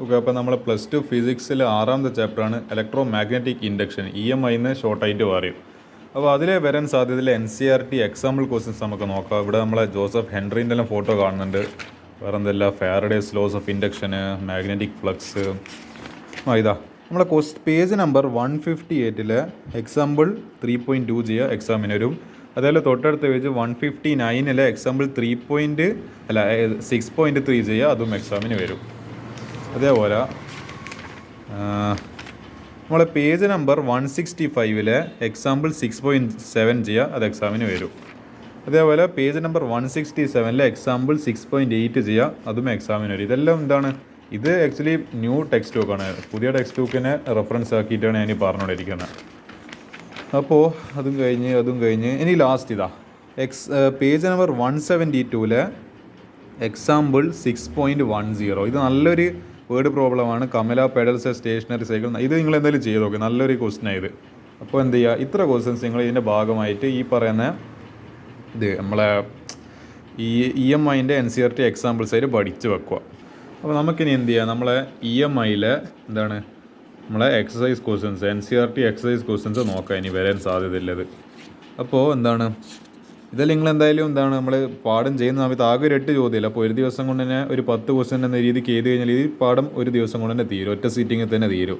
Okay, അപ്പോൾ നമ്മൾ +2 ഫിസിക്സിൽ 6ാമത്തെ ചാപ്റ്ററാണ് ഇലക്ട്രോ മാഗ്നറ്റിക് ഇൻഡക്ഷൻ, EMI എന്ന് ഷോർട്ടായിട്ട് പറയും. അപ്പോൾ അതിൽ വരാൻ സാധ്യതയുള്ള NCERT എക്സാമ്പിൾ ക്വസ്റ്റ്യൻസ് നമുക്ക് നോക്കാം. ഇവിടെ നമ്മളെ ജോസഫ് ഹെൻറിൻ്റെ എല്ലാം ഫോട്ടോ കാണുന്നുണ്ട്. വേറെ എന്തെല്ലാം ഫാരഡേസ് ലോസ് ഓഫ് ഇൻഡക്ഷന്, മാഗ്നറ്റിക് ഫ്ലക്സ്. ഇതാ നമ്മളെ പേജ് നമ്പർ 158 എക്സാമ്പിൾ 3.2 ചെയ്യുക, എക്സാമിന് വരും. അതേപോലെ തൊട്ടടുത്ത പേജ് 159 എക്സാമ്പിൾ 6.3 ചെയ്യുക, അതും എക്സാമിന് വരും. അതേപോലെ നമ്മളെ പേജ് നമ്പർ 165 എക്സാമ്പിൾ 6.7 ചെയ്യുക, അത് എക്സാമിന് വരും. അതേപോലെ പേജ് നമ്പർ 167 എക്സാമ്പിൾ 6.8 ചെയ്യുക, അതും എക്സാമിന് വരും. ഇതെല്ലാം എന്താണ്, ഇത് ആക്ച്വലി ന്യൂ ടെക്സ്റ്റ് ബുക്കാണ്, പുതിയ ടെക്സ്റ്റ് ബുക്കിനെ റെഫറൻസ് ആക്കിയിട്ടാണ് ഞാൻ പറഞ്ഞുകൊണ്ടിരിക്കുന്നത്. അപ്പോൾ അതും കഴിഞ്ഞ് ഇനി ലാസ്റ്റ് ഇതാ പേജ് നമ്പർ 172 എക്സാമ്പിൾ 6.10. ഇത് നല്ലൊരു വേർഡ് പ്രോബ്ലമാണ്. Kamala pedals stationary cycle. ഇത് നിങ്ങൾ എന്തായാലും ചെയ്ത് നോക്കുക, നല്ലൊരു ക്വസ്റ്റ്യൻ ഇത്. അപ്പോൾ എന്ത് ചെയ്യുക, ഇത്ര ക്വസ്റ്റ്യൻസ് നിങ്ങൾ ഇതിൻ്റെ ഭാഗമായിട്ട് ഈ പറയുന്ന ഇത് നമ്മളെ ഈ EMIൻ്റെ NCERT എക്സാമ്പിൾസ് ആയിട്ട് പഠിച്ച് വെക്കുക. അപ്പോൾ നമുക്കിനി എന്ത് ചെയ്യുക, നമ്മളെ EMIയിൽ എന്താണ് നമ്മളെ exercise questions, NCERT exercise questions നോക്കാം ഇനി വരാൻ സാധ്യതയുള്ളത്. അപ്പോൾ എന്താണ് ഇതെല്ലാം നിങ്ങൾ എന്തായാലും എന്താണ് നമ്മൾ പാഠം ചെയ്യുന്ന സമയത്ത് ആകെ ഒരു 8 ചോദ്യമില്ല. അപ്പോൾ ഒരു ദിവസം കൊണ്ട് തന്നെ ഒരു 10 ക്വസ്റ്റ്യൻ എന്ന രീതിക്ക് ചെയ്ത് കഴിഞ്ഞാൽ ഈ പാഠം ഒരു ദിവസം കൊണ്ട് തന്നെ തീരും, ഒറ്റ സീറ്റിങ്ങിൽ തന്നെ തീരും.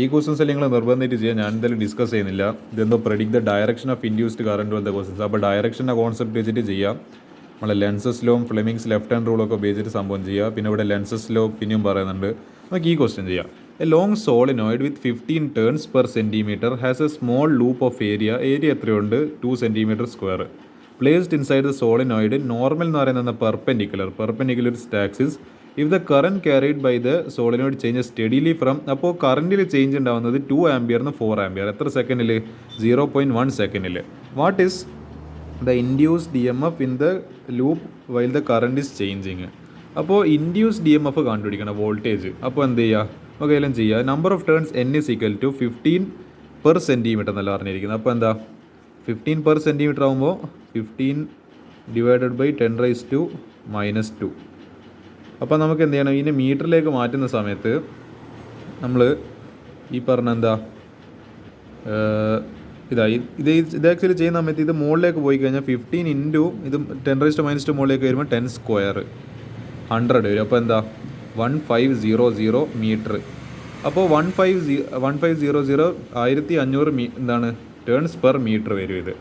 ഈ ക്വസ്റ്റ്യൻസ് എല്ലാം നിങ്ങൾ നിർബന്ധിച്ച് ചെയ്യുക, ഞാൻ എന്തായാലും ഡിസ്കസ് ചെയ്യുന്നില്ല. ഇതെന്തോ predict the direction of induced current പോലത്തെ ക്വസ്റ്റ്യൻസ്. അപ്പോൾ ഡയറക്ഷൻ്റെ കോൺസെപ്റ്റ് വെച്ചിട്ട് ചെയ്യാം. നമ്മളെ ലെൻസസ് ലോയും ഫ്ലെമിങ്സ് ലെഫ്റ്റ് ഹാൻഡ് റൂളൊക്കെ ഉപയോഗിച്ചിട്ട് സംഭവം ചെയ്യുക. പിന്നെ ഇവിടെ ലെൻസസ് ലോ പിന്നെയും പറയുന്നുണ്ട്. നമുക്ക് ഈ ക്വസ്റ്റ്യൻ ചെയ്യാം. A long solenoid with 15 turns per centimetre has a small loop of area എത്രയുണ്ട്, 2 centimetre square. Placed inside the solenoid, normal എന്ന് പറയുന്നത് perpendicular axis. If the current carried by the solenoid change steadily from, അപ്പോൾ കറണ്ടിൽ change ഉണ്ടാവുന്നത് 2 ആംപിയറിന് 4 ampere. എത്ര സെക്കൻഡിൽ? 0.1 സെക്കൻഡിൽ. What is the induced EMF in the loop while the current is changing. അപ്പോൾ induced EMF കണ്ടുപിടിക്കണം, വോൾട്ടേജ്. അപ്പോൾ എന്ത് ചെയ്യുക, നമുക്ക് എല്ലാം ചെയ്യുക. Number of turns N = 15 per centimetre എന്നല്ല പറഞ്ഞിരിക്കുന്നത്. അപ്പോൾ എന്താ 15 പെർ സെൻറ്റിമീറ്റർ ആകുമ്പോൾ 15 ഡിവൈഡഡ് ബൈ 10⁻². അപ്പോൾ നമുക്ക് എന്ത് ചെയ്യണം, ഇതിനെ മീറ്ററിലേക്ക് മാറ്റുന്ന സമയത്ത് നമ്മൾ ഈ പറഞ്ഞ എന്താ ഇത് ആക്ച്വലി ചെയ്യുന്ന സമയത്ത് ഇത് മുകളിലേക്ക് പോയി കഴിഞ്ഞാൽ 15 ഇൻറ്റു ഇത് 10⁻² മുകളിലേക്ക് വരുമ്പോൾ 10 സ്ക്വയർ 100 വരും. അപ്പോൾ എന്താ 1500 മീറ്റർ. അപ്പോൾ 1500 1500 എന്താണ് ടേൺസ് പെർ മീറ്റർ വരും ഇത്.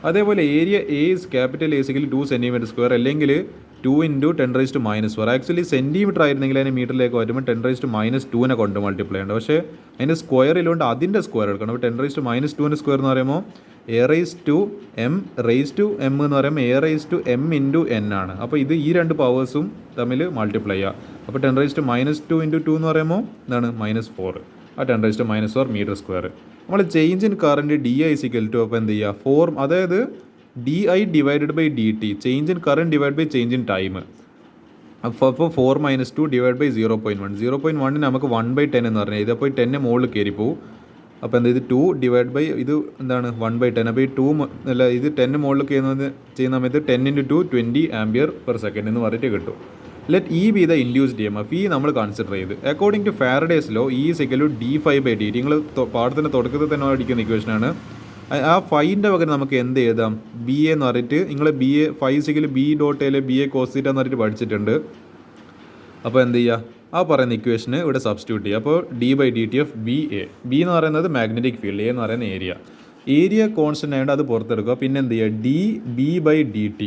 അതേപോലെ area A is capital A = 2 centimetre square, അല്ലെങ്കിൽ 2 × 10⁻⁴. ആക്ച്വലി സെൻറ്റിമീറ്റർ ആയിരുന്നെങ്കിൽ അതിന് മീറ്ററിലേക്ക് വരുമ്പോൾ 10⁻²നെ കൊണ്ട് മൾട്ടിപ്ലൈ ഉണ്ട്. പക്ഷേ അതിൻ്റെ സ്ക്വയറിലുണ്ട്, അതിൻ്റെ സ്ക്വയർ എടുക്കണം. അപ്പോൾ 10⁻²ൻ്റെ സ്ക്വയർ എന്ന് പറയുമ്പോൾ A⁻m എന്ന് പറയുമ്പോൾ A⁻m × n ആണ്. അപ്പോൾ ഇത് ഈ രണ്ട് പവേഴ്സും തമ്മിൽ മൾട്ടിപ്ലൈ ചെയ്യുക. അപ്പോൾ 10⁻² × 2 എന്ന് പറയുമ്പോൾ എന്താണ് -4. ആ 10⁻⁴ മീറ്റർ സ്ക്വയർ. നമ്മൾ ചേഞ്ച് ഇൻ കറണ്ട് DI = അപ്പോൾ എന്ത് ചെയ്യുക, 4, അതായത് DI divided by DT, change in current divide by change in time. അപ്പോൾ 4 - 2 ഡിവൈഡ് ബൈ 0.1. 0.1 നമുക്ക് 1/10 എന്ന് പറഞ്ഞാൽ ഇത്. അപ്പോൾ 10 മുകളിൽ കയറിപ്പോവും. അപ്പോൾ എന്താ ഇത് 2 ഡിവൈഡ് ബൈ ഇത് എന്താണ് 1/10. അപ്പോൾ ഈ 2 അല്ല ഇത് 10 മുകളിൽ ചെയ്യുന്ന സമയത്ത് 10 × 2 20 ആംപിയർ പെർ സെക്കൻഡ് എന്ന് പറഞ്ഞിട്ട് കിട്ടും. Let E be the induced EMF. ഈ നമ്മൾ കൺസിഡർ ചെയ്ത് according to Faraday's law E = d∅dt. നിങ്ങൾ പാഠത്തിൻ്റെ തുടക്കത്തിൽ തന്നെ അടിക്കുന്ന ഇക്വേഷനാണ്. ആ ഫൈൻ്റെ പകരം നമുക്ക് എന്ത് എഴുതാം, BA എന്ന് പറഞ്ഞിട്ട് നിങ്ങൾ BA φ = B.A BA cos θ എന്ന് പറഞ്ഞിട്ട് പഠിച്ചിട്ടുണ്ട്. അപ്പോൾ എന്ത് ചെയ്യുക, ആ പറയുന്ന ഇക്വേഷന് ഇവിടെ സബ്സ്റ്റിറ്റ്യൂട്ട് ചെയ്യുക. അപ്പോൾ d/dt ഓഫ് BA. B എന്ന് പറയുന്നത് മാഗ്നറ്റിക് ഫീൽഡ്, A എന്ന് പറയുന്ന ഏരിയ കോൺസ്റ്റൻ്റ് ആയതുകൊണ്ട് അത് പുറത്തെടുക്കുക. പിന്നെ എന്ത് ചെയ്യുക, dB/dt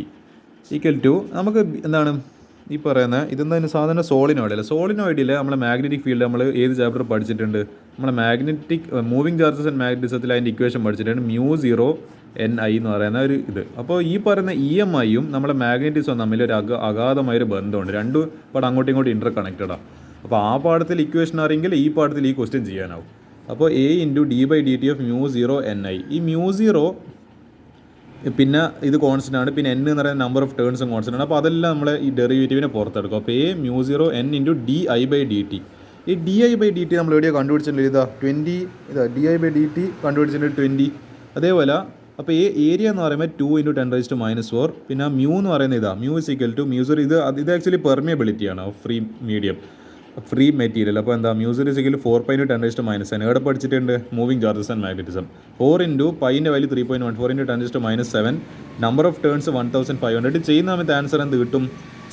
= നമുക്ക് എന്താണ് ഈ പറയുന്ന ഇതെന്തായാലും സാധാരണ സോളിനോയിഡിൽ നമ്മളെ മാഗ്നറ്റിക് ഫീൽഡ് നമ്മൾ ഏത് ചാപ്റ്റർ പഠിച്ചിട്ടുണ്ട്, നമ്മളെ മാഗ്നറ്റിക് മൂവിങ് ചാർജസ് ആൻഡ് മാഗ്നറ്റിസത്തിൽ അതിൻ്റെ ഇക്വേഷൻ പഠിച്ചിട്ടുണ്ട്, μ0Ni എന്ന് പറയുന്ന ഒരു ഇത്. അപ്പോൾ ഈ പറയുന്ന EMIയും നമ്മളെ മാഗ്നറ്റിസം തമ്മിൽ ഒരു അഗാധമായൊരു ബന്ധമുണ്ട്. രണ്ടും പാഠം അങ്ങോട്ടും ഇങ്ങോട്ടും ഇൻ്റർ കണക്റ്റഡാണ്. അപ്പോൾ ആ പാഠത്തിൽ ഇക്വേഷൻ അറിയെങ്കിൽ ഈ പാഠത്തിൽ ഈ ക്വസ്റ്റ്യൻ ചെയ്യാനാവും. അപ്പോൾ A × d/dt ഓഫ് μ0Ni. ഈ μ0 പിന്നെ ഇത് കോൺസ്റ്റൻ്റ് ആണ്, പിന്നെ N എന്ന് പറയുന്ന നമ്പർ ഓഫ് ടേൺസും കോൺസ്റ്റൻ്റ് ആണ്. അപ്പോൾ അതെല്ലാം നമ്മൾ ഈ ഡെറിവേറ്റീവിനെ പുറത്തെടുക്കും. അപ്പോൾ A μ0N × di/dt. ഈ di/dt നമ്മൾ എവിടെയാണ് കണ്ടുപിടിച്ചിട്ടുണ്ട്, ഇതാ 20, ഇതാ di/dt കണ്ടുപിടിച്ചിട്ടുണ്ട് 20. അതേപോലെ അപ്പോൾ ഏരിയ എന്ന് പറയുമ്പോൾ 2 × 10⁻⁴. പിന്നെ μ എന്ന് പറയുന്നത് ഇതാ μ = μ0. ഇത് ആക്ച്വലി പെർമിയബിലിറ്റിയാണ് of free medium. Free material. അപ്പോൾ എന്താ മ്യൂസിക് സിക്കൽ 4 × 10⁻⁻⁻. എവിടെ പഠിച്ചിട്ടുണ്ട്? Moving charges and magnetism. 4 പൈൻ്റെ വാല്യൂ 3.1, 4 × 10⁻⁻⁷. Number of turns 1500. ചെയ്യുന്ന സമയത്ത് ആൻസർ എന്ത് കിട്ടും?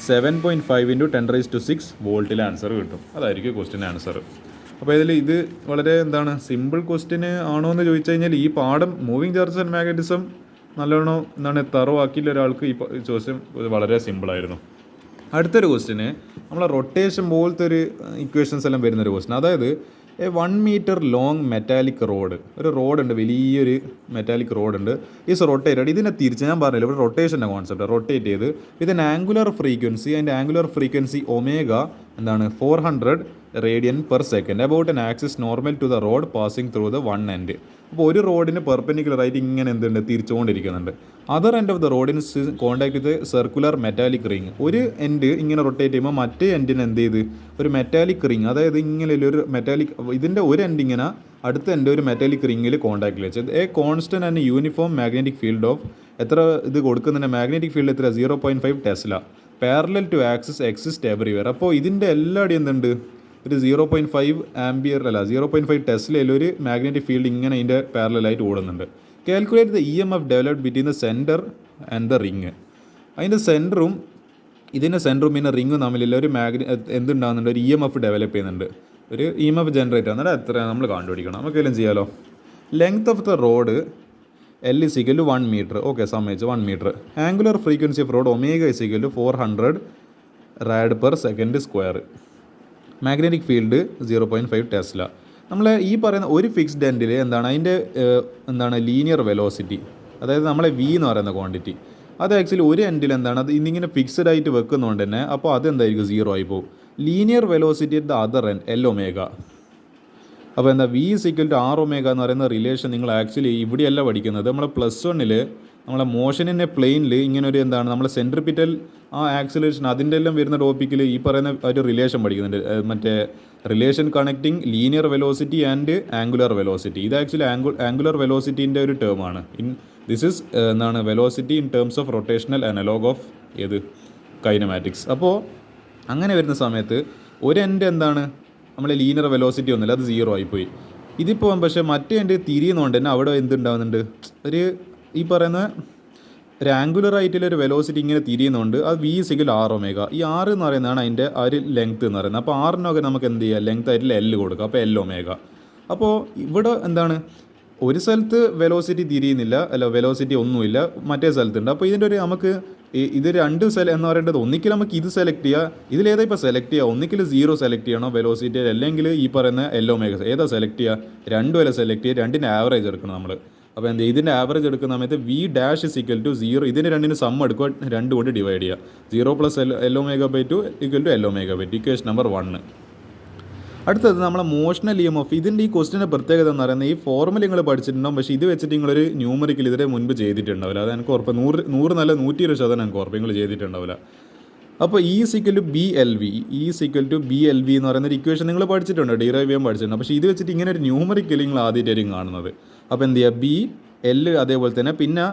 7.5 × 10⁻⁶ വോൾട്ടിലെ ആൻസർ കിട്ടും. അതായിരിക്കും ക്വസ്റ്റ്യൻ ആൻസർ. അപ്പോൾ ഇത് വളരെ സിമ്പിൾ ക്വസ്റ്റ്യന് ആണോ എന്ന് ചോദിച്ചു കഴിഞ്ഞാൽ ഈ പാഠം മൂവിങ് ചാർജസ് ആൻഡ് മാഗ്നറ്റിസം നല്ലോണം തറവാക്കിയുള്ള ഒരാൾക്ക് ഈ ചോദ്യം വളരെ സിമ്പിളായിരുന്നു. അടുത്തൊരു ക്വസ്റ്റ്യന് നമ്മളെ റൊട്ടേഷൻ പോലത്തെ ഒരു ഇക്വേഷൻസ് എല്ലാം വരുന്നൊരു ക്വസ്റ്റ്യൻ. അതായത് 1 മീറ്റർ ലോങ് മെറ്റാലിക് റോഡ്, ഒരു റോഡുണ്ട്, വലിയൊരു മെറ്റാലിക് റോഡുണ്ട്. Is rotated. ഇതിനെ തിരിച്ച് ഞാൻ പറഞ്ഞില്ല, ഇവിടെ റൊട്ടേഷൻ്റെ കോൺസെപ്റ്റ്. റൊട്ടേറ്റ് ചെയ്ത് വിത്ത് ആംഗുലർ ഫ്രീക്വൻസി, അതിൻ്റെ angular frequency omega 400 radian per second about an axis normal to the rod passing through the one end. അപ്പോൾ ഒരു റോഡിന് പെർപെൻഡിക്കുലറായിട്ട് ഇങ്ങനെ തിരിച്ചുകൊണ്ടിരിക്കുന്നുണ്ട്. അതർ എൻഡ് ഓഫ് ദ റോഡിന് contact with circular metallic ring. ഒരു എൻഡ് ഇങ്ങനെ റൊട്ടേറ്റ് ചെയ്യുമ്പോൾ മറ്റേ എൻഡിന് എന്ത് ചെയ്ത് ഒരു മെറ്റാലിക് റിങ്, അതായത് ഇങ്ങനെ ഒരു മെറ്റാലിക്, ഇതിൻ്റെ ഒരു എൻഡ് ഇങ്ങനെ അടുത്ത എൻഡ് ഒരു മെറ്റാലിക് റിങ്ങിൽ കോൺടാക്റ്റിൽ വെച്ചത്. Constant and uniform magnetic field of എത്ര ഇത് കൊടുക്കുന്നുണ്ട്? മാഗ്നറ്റിക് ഫീൽഡ് എത്ര? 0.5 tesla. Parallel to axis exist everywhere. അപ്പോൾ ഇതിൻ്റെ എല്ലായിടും എന്തുണ്ട്? ഒരു 0.5 ആംബിയർ 0.5 ടെസ്ലയിൽ ഒരു മാഗ്നറ്റിക് ഫീൽഡ് ഇങ്ങനെ ഇതിൻ്റെ പാരലായിട്ട് ഓടുന്നുണ്ട്. Calculate the EMF developed between the centre and the ring. അതിൻ്റെ സെൻറ്ററും പിന്നെ റിങ്ങും തമ്മിലുള്ള ഒരു എന്തുണ്ടാകുന്നുണ്ട്? ഒരു EMF ഡെവലപ്പ് ചെയ്യുന്നുണ്ട്, ഒരു EMF ജനറേറ്റ് ആകുന്നുണ്ട്. എത്ര നമ്മൾ കണ്ടുപിടിക്കണം. നമുക്കെല്ലാം ചെയ്യാലോ. Length of the rod L = 1 metre. Okay, സമ്മതിച്ച് 1 metre. Angular frequency of rod omega = 400 rad per second square. Magnetic field 0.5 tesla. നമ്മൾ ഈ പറയുന്ന ഒരു ഫിക്സ്ഡ് എൻഡിൽ അതിൻ്റെ ലീനിയർ വെലോസിറ്റി, അതായത് നമ്മളെ V എന്ന് പറയുന്ന ക്വാണ്ടിറ്റി, അത് ആക്ച്വലി ഒരു എൻഡിൽ അത് ഇന്നിങ്ങനെ ഫിക്സ്ഡ് ആയിട്ട് വെക്കുന്നതുകൊണ്ട് തന്നെ അപ്പോൾ അതെന്തായിരിക്കും? 0 ആയി പോകും. Linear velocity at the other end L omega. അപ്പോൾ V = R ഒമേഗ എന്ന് പറയുന്ന റിലേഷൻ നിങ്ങൾ ആക്ച്വലി ഇവിടെയല്ല പഠിക്കുന്നത്. നമ്മളെ +1 നമ്മളെ മോഷനിൻ്റെ പ്ലെയിനിൽ ഇങ്ങനെ ഒരു നമ്മളെ സെൻട്രിപിറ്റൽ ആ ആക്സിലേഷൻ അതിൻ്റെ എല്ലാം വരുന്ന ടോപ്പിക്കിൽ ഈ പറയുന്ന ഒരു റിലേഷൻ പഠിക്കുന്നുണ്ട്. മറ്റേ relation connecting linear velocity and angular velocity. ഇത് ആക്ച്വലി ആംഗുലർ വെലോസിറ്റീൻ്റെ ഒരു ടേമാണ്. This is velocity in terms of rotational analog of kinematics. അപ്പോൾ അങ്ങനെ വരുന്ന സമയത്ത് ഒരു എൻഡ് നമ്മളെ ലീനിയർ വെലോസിറ്റി ഒന്നുമില്ല, അത് 0 ആയിപ്പോയി. ഇതിപ്പോൾ പക്ഷേ മറ്റേ എൻഡ് തിരിയുന്നതുകൊണ്ട് തന്നെ അവിടെ എന്തുണ്ടാകുന്നുണ്ട്? ഒരു ഈ പറയുന്ന ഒരു ആംഗുലർ ആയിട്ടുള്ളൊരു വെലോസിറ്റി ഇങ്ങനെ തിരിയുന്നുണ്ട്. അത് V = R ഒമേഗ. ഈ R എന്ന് പറയുന്നതാണ് അതിൻ്റെ ആ ഒരു ലെങ്ത്ത് എന്ന് പറയുന്നത്. അപ്പോൾ ആറിനൊക്കെ നമുക്ക് എന്ത് ചെയ്യുക? ലെങ്ത്ത് ആയിട്ടുള്ള L കൊടുക്കുക. അപ്പോൾ L ഒമേഗ. അപ്പോൾ ഇവിടെ ഒരു സ്ഥലത്ത് വെലോസിറ്റി തിരിയുന്നില്ല, വെലോസിറ്റി ഒന്നുമില്ല, മറ്റേ സ്ഥലത്തുണ്ട്. അപ്പോൾ ഇതിൻ്റെ ഒരു നമുക്ക് ഇത് രണ്ട് എന്ന് പറയേണ്ടത് ഒന്നിക്കൽ നമുക്ക് ഇത് സെലക്ട് ചെയ്യുക. ഇതിലേതാ ഇപ്പോൾ സെലക്ട് ചെയ്യുക? ഒന്നിക്കൽ 0 സെലക്ട് ചെയ്യണോ വെലോസിറ്റി, അല്ലെങ്കിൽ ഈ പറയുന്ന L ഒമേഗ ഏതാ സെലക്ട് ചെയ്യുക? രണ്ടും അല്ല സെലക്ട് ചെയ്യുക, രണ്ടിൻ്റെ ആവറേജ് എടുക്കണം നമ്മൾ. അപ്പോൾ ഇതിൻ്റെ ആവറേജ് എടുക്കുന്ന സമയത്ത് V' = 0. ഇതിന് രണ്ടിന് സം എടുക്കുക, 2 കൊണ്ട് ഡിവൈഡ് ചെയ്യുക. 0 + L omega by two = L omega by two. Equation number 1. അടുത്തത് നമ്മളെ മോഷണൽ EMF. ഇതിൻ്റെ ഈ ക്വസ്റ്റിൻ്റെ പ്രത്യേകത എന്ന് പറയുന്നത് ഈ ഫോർമുല നിങ്ങൾ പഠിച്ചിട്ടുണ്ടാവും, പക്ഷേ ഇത് വെച്ചിട്ട് നിങ്ങളൊരു ന്യൂമറിക്കൽ ഇതിനെ മുൻപ് ചെയ്തിട്ടുണ്ടാവില്ല. അത് എനിക്ക് ഉറപ്പ് 100 നല്ല 120% എനിക്ക് ഉറപ്പ് നിങ്ങൾ ചെയ്തിട്ടുണ്ടാവില്ല. അപ്പോൾ E = BLV. E = BLV എന്ന് പറയുന്ന ഒരു ഇക്വേഷൻ നിങ്ങൾ പഠിച്ചിട്ടുണ്ട്, ഡിറൈവ് ചെയ്യാൻ പഠിച്ചിട്ടുണ്ട്. പക്ഷേ ഇത് വെച്ചിട്ട് ഇങ്ങനെ ഒരു ന്യൂമറിക്കൽ നിങ്ങൾ ആദ്യമായിട്ടായിരിക്കും കാണുന്നത്. അപ്പോൾ എന്ത് ചെയ്യുക? B L അതേപോലെ തന്നെ പിന്നെ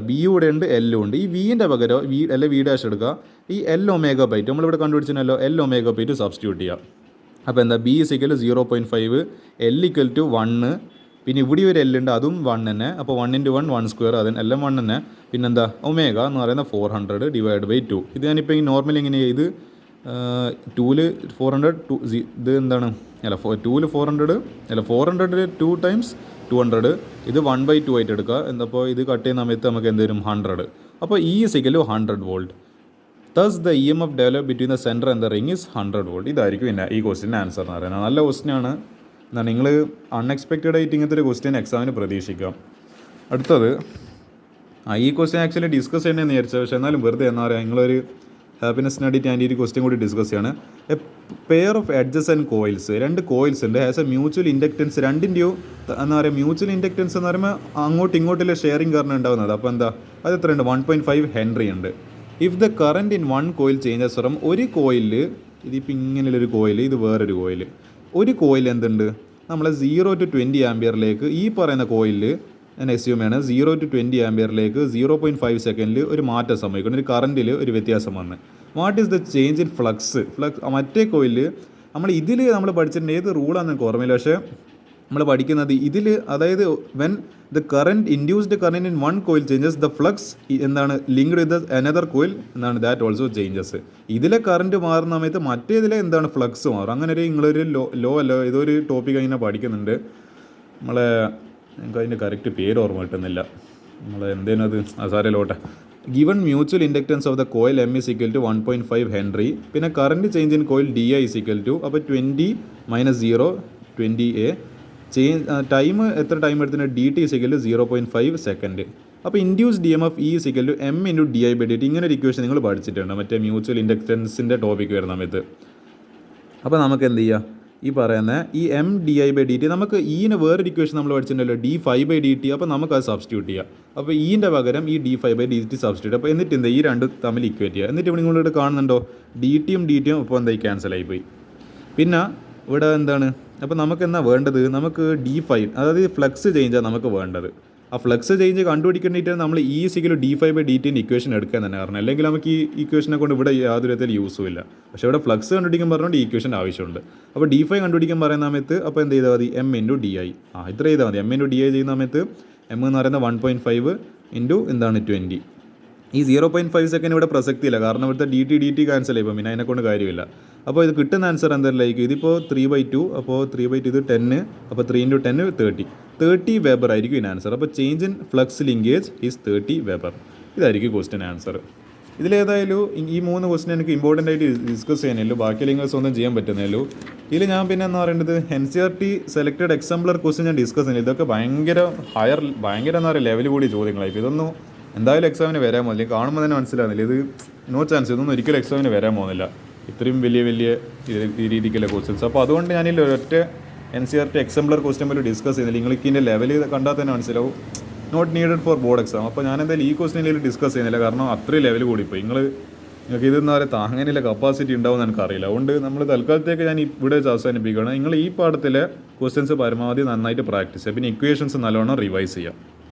B കൂടെ ഉണ്ട്, L ഉണ്ട്. ഈ Vൻ്റെ പകരം V' എടുക്കുക. ഈ L ഒമേഗ/2 നമ്മളിവിടെ കണ്ടുപിടിച്ചിട്ടുണ്ടല്ലോ, L ഒമേഗ/2 സബ്സ്റ്റിറ്റ്യൂട്ട് ചെയ്യുക. അപ്പോൾ B = 0.5, L = 1, പിന്നെ ഇവിടെ ഒരു L ഉണ്ട്, അതും 1 തന്നെ. അപ്പോൾ 1 × 1 1² അതിന് എല്ലാം 1 തന്നെ. പിന്നെന്താ? ഒമേഗ എന്ന് പറയുന്ന 400 / 2. ഇത് ഞാനിപ്പോൾ ഈ നോർമലി ഇങ്ങനെ ചെയ്ത് 2ൽ 400 ഇത് 2ൽ 400 400 2 × 200. ഇത് 1/2 ആയിട്ട് എടുക്കുക. അപ്പോൾ ഇത് കട്ട് ചെയ്യുന്ന സമയത്ത് നമുക്ക് എന്ത് വരും? 100. അപ്പോൾ E = 100 volt. Thus the EMF developed between the center and the ring is 100 volt. ഇതായിരിക്കും പിന്നെ ഈ ക്വസ്റ്റിൻ്റെ ആൻസർ എന്ന് പറയുന്നത്. നല്ല ക്വസ്റ്റിനാണ്. നിങ്ങൾ അൺഎക്സ്പെക്റ്റഡ് ആയിട്ട് ഇങ്ങനത്തെ ഒരു ക്വസ്റ്റ്യൻ എക്സാമിന് പ്രതീക്ഷിക്കാം. അടുത്തത് ഈ ക്വസ്റ്റ്യൻ ആക്ച്വലി ഡിസ്കസ് ചെയ്യണമെന്ന് വിചാരിച്ചത്, പക്ഷേ എന്നാലും വെറുതെ നിങ്ങളൊരു ഹാപ്പിനെസ്സിന് വേണ്ടിയിട്ട് ഞാൻ ഈ ക്വസ്റ്റ്യൻ കൂടി ഡിസ്കസ് ചെയ്യാണ്. A pair of edges and coils, 2 coils ഉണ്ട്, ഹാസ് എ മ്യൂച്വൽ ഇൻഡക്റ്റൻസ്. രണ്ടിൻ്റെയോ മ്യൂച്വൽ ഇൻഡക്റ്റൻസ് എന്ന് പറയുമ്പോൾ അങ്ങോട്ടും ഇങ്ങോട്ടുള്ള ഷെയറിങ് കാരണം ഉണ്ടാകുന്നത്. അപ്പോൾ അത് എത്രയുണ്ട്? 1.5 ഹെൻറി ഉണ്ട്. If the current in 1 coil changes from ഒരു കോയിലിൽ, ഇതിപ്പോൾ ഇങ്ങനെയുള്ളൊരു കോയിൽ, ഇത് വേറൊരു കോയിൽ, ഒരു കോയിൽ എന്തുണ്ട്? നമ്മളെ 0 to 20 ആംബിയറിലേക്ക് ഈ പറയുന്ന കോയിലിൽ ഞാൻ എസ്യൂം ആണ് 0 to 20 ആംബിയറിലേക്ക് 0.5 സെക്കൻഡിൽ ഒരു മാറ്റം സംഭവിക്കണം, ഒരു കറൻറ്റിൽ ഒരു വ്യത്യാസം വന്ന്. What is the change in flux? മറ്റേ കോയിലിൽ നമ്മൾ ഇതിൽ നമ്മൾ പഠിച്ചിട്ടുണ്ട് ഏത് റൂളാണെന്ന് എനിക്ക് ഓർമ്മയില്ല, പക്ഷേ നമ്മൾ പഠിക്കുന്നത് ഇതിൽ, അതായത് when the current induced current in one coil changes the flux എന്താണ് ലിങ്ക്ഡ് വിത്ത് അനദർ കോയിൽ എന്താണ് ദാറ്റ് ഓൾസോ ചേഞ്ചസ്. ഇതിലെ കറൻറ്റ് മാറുന്ന സമയത്ത് മറ്റേതിലെ എന്താണ് ഫ്ലക്സ് മാറും. അങ്ങനെ ഒരു നിങ്ങളൊരു ലോ അല്ല ഇതൊരു ടോപ്പിക് ഇങ്ങനെ പഠിക്കുന്നുണ്ട്. നമ്മളെ എനിക്ക് അതിൻ്റെ കറക്റ്റ് പേര് ഓർമ്മ കിട്ടുന്നില്ല. നമ്മൾ എന്തേലും അത് സാരല്ലോട്ടെ. Given mutual inductance of the coil M is equal to 1.5 henry. പിന്നെ current change in coil D I is equal to, അപ്പോൾ 20 - 0 20A. ടൈം എത്ര ടൈം എടുത്തിട്ട് ഡി ടി ഇസിക്കൽ 0.5 സെക്കൻഡ്. അപ്പോൾ induced M F E is equal to M into D I by D T. ഇങ്ങനെ ഒരു equation നിങ്ങൾ പഠിച്ചിട്ടുണ്ട് മറ്റേ mutual ഇൻഡക്റ്റൻസിൻ്റെ topic വരുന്ന സമയത്ത്. അപ്പോൾ നമുക്ക് എന്ത് ചെയ്യുക, ഈ പറയുന്ന ഈ M D I by D T നമുക്ക് ഈന് വേറൊരു ഇക്വേഷൻ നമ്മൾ പഠിച്ചിട്ടുണ്ടല്ലോ D5/dt. അപ്പോൾ നമുക്കത് സബ്സ്റ്റിറ്റ്യൂട്ട് ചെയ്യാം. അപ്പോൾ ഈൻ്റെ പകരം ഈ D5/dt സബ്സ്റ്റിറ്റ്യൂട്ട്. അപ്പോൾ എന്നിട്ട് എന്താ ഈ രണ്ട് തമ്മിൽ ഇക്വേറ്റ് ചെയ്യുക. എന്നിട്ട് ഇവിടെ നിങ്ങളിവിടെ കാണുന്നുണ്ടോ ഡി ടിയും ഇപ്പോൾ എന്തായി ക്യാൻസൽ ആയിപ്പോയി. പിന്നെ ഇവിടെ എന്താണ്, അപ്പോൾ നമുക്ക് എന്നാ വേണ്ടത്, നമുക്ക് D5 അതായത് ഫ്ലക്സ് ചേഞ്ചാണ് നമുക്ക് വേണ്ടത്. ആ ഫ്ലക്സ് ചേഞ്ച് കണ്ടുപിടിക്കേണ്ടിയിട്ട് നമ്മൾ ഈ സിക്കൽ D5/dt ഇക്വേഷൻ എടുക്കാൻ തന്നെ കാരണം, അല്ലെങ്കിൽ നമുക്ക് ഈ ഇക്വേഷനെ കൊണ്ട് ഇവിടെ യാതൊരു വിധത്തിൽ യൂസും ഇല്ല. പക്ഷേ ഇവിടെ ഫ്ലക്സ് കണ്ടുപിടിക്കാൻ പറഞ്ഞുകൊണ്ട് ഈ ഇക്വേഷൻ്റെ ആവശ്യമുണ്ട്. അപ്പോൾ D5 കണ്ടുപിടിക്കാൻ പറയുന്ന സമയത്ത് അപ്പോൾ എന്ത് ചെയ്താൽ മതി, M × DI. ഇത്ര ചെയ്താൽ മതി. M × DI ചെയ്യുന്ന സമയത്ത് M എന്ന് പറയുന്നത് 1.5 × എന്താണ് 20. ഈ 0.5 സെക്കൻഡ് ഇവിടെ പ്രസക്തിയില്ല, കാരണം ഇവിടുത്തെ dt ക്യാൻസൽ ആയിപ്പോൾ പിന്നെ അതിനെക്കൊണ്ട് കാര്യമില്ല. അപ്പോൾ ഇത് കിട്ടുന്ന ആൻസർ എന്തായാലും ഇതിപ്പോൾ 3/2, അപ്പോൾ 3/2 ഇത് 10, അപ്പോൾ 3 × 10 30 വെബർ ആയിരിക്കും ഇതിന് ആൻസർ. അപ്പോൾ change in flux linkage is 30 weber. ഇതായിരിക്കും ക്വസ്റ്റ്യൻ ആൻസർ. ഇതിലേതായാലും ഈ 3 ക്വസ്റ്റ്യൻ എനിക്ക് ഇമ്പോർട്ടൻ്റ് ആയിട്ട് ഡിസ്കസ് ചെയ്യാനല്ലോ, ബാക്കി ലിങ്കേഴ്സ് ഒന്നും ചെയ്യാൻ പറ്റുന്നല്ലോ. ഇതിൽ ഞാൻ പിന്നെ എന്താ പറയേണ്ടത്, NCERT സെലക്റ്റഡ് എക്സാംപ്ലർ ക്വസ്റ്റ്യൻ ഞാൻ ഡിസ്കസ് ചെയ്യുന്നില്ല. ഇതൊക്കെ ഭയങ്കര എന്താ പറയുക ലെവൽ കൂടി ചോദ്യങ്ങളായിരിക്കും. ഇതൊന്നും എന്തായാലും എക്സാമിന് വരാൻ പോകുന്നില്ല. കാണുമ്പോൾ തന്നെ മനസ്സിലാകുന്നില്ല, ഇത് നോ ചാൻസ്, ഇതൊന്നും ഒരിക്കലും എക്സാമിന് വരാൻ പോകുന്നില്ല, ഇത്രയും വലിയ ഈ രീതിക്കുള്ള ക്വസ്റ്റ്യൻസ്. അപ്പോൾ അതുകൊണ്ട് ഞാനില്ല ഒരൊറ്റ NCERT എക്സാംപ്ലർ ക്വസ്റ്റ്യൻ പോലും ഡിസ്കസ് ചെയ്യുന്നില്ല. നിങ്ങൾക്ക് ഇതിൻ്റെ ലെവൽ കണ്ടാൽ തന്നെ മനസ്സിലാവും, not needed for board exam. അപ്പോൾ ഞാൻ എന്തായാലും ഈ ക്വസ്റ്റ്യനിൽ ഡിസ്കസ് ചെയ്യുന്നില്ല, കാരണം അത്രയും ലെവൽ കൂടിപ്പോയി. നിങ്ങൾക്ക് ഇതെന്താ പറയുക താങ്ങാനുള്ള കപ്പാസിറ്റി ഉണ്ടാവുമെന്ന് എനിക്കറിയില്ല. അതുകൊണ്ട് നമ്മൾ തൽക്കാലത്തേക്ക് ഞാൻ ഇവിടെ അവസാനിപ്പിക്കുകയാണ്. നിങ്ങൾ ഈ പാഠത്തിലെ ക്വസ്റ്റ്യൻസ് പരമാവധി നന്നായിട്ട് പ്രാക്ടീസ് ചെയ്യുക, പിന്നെ ഇക്വേഷൻസ് നല്ലോണം റിവൈസ് ചെയ്യുക.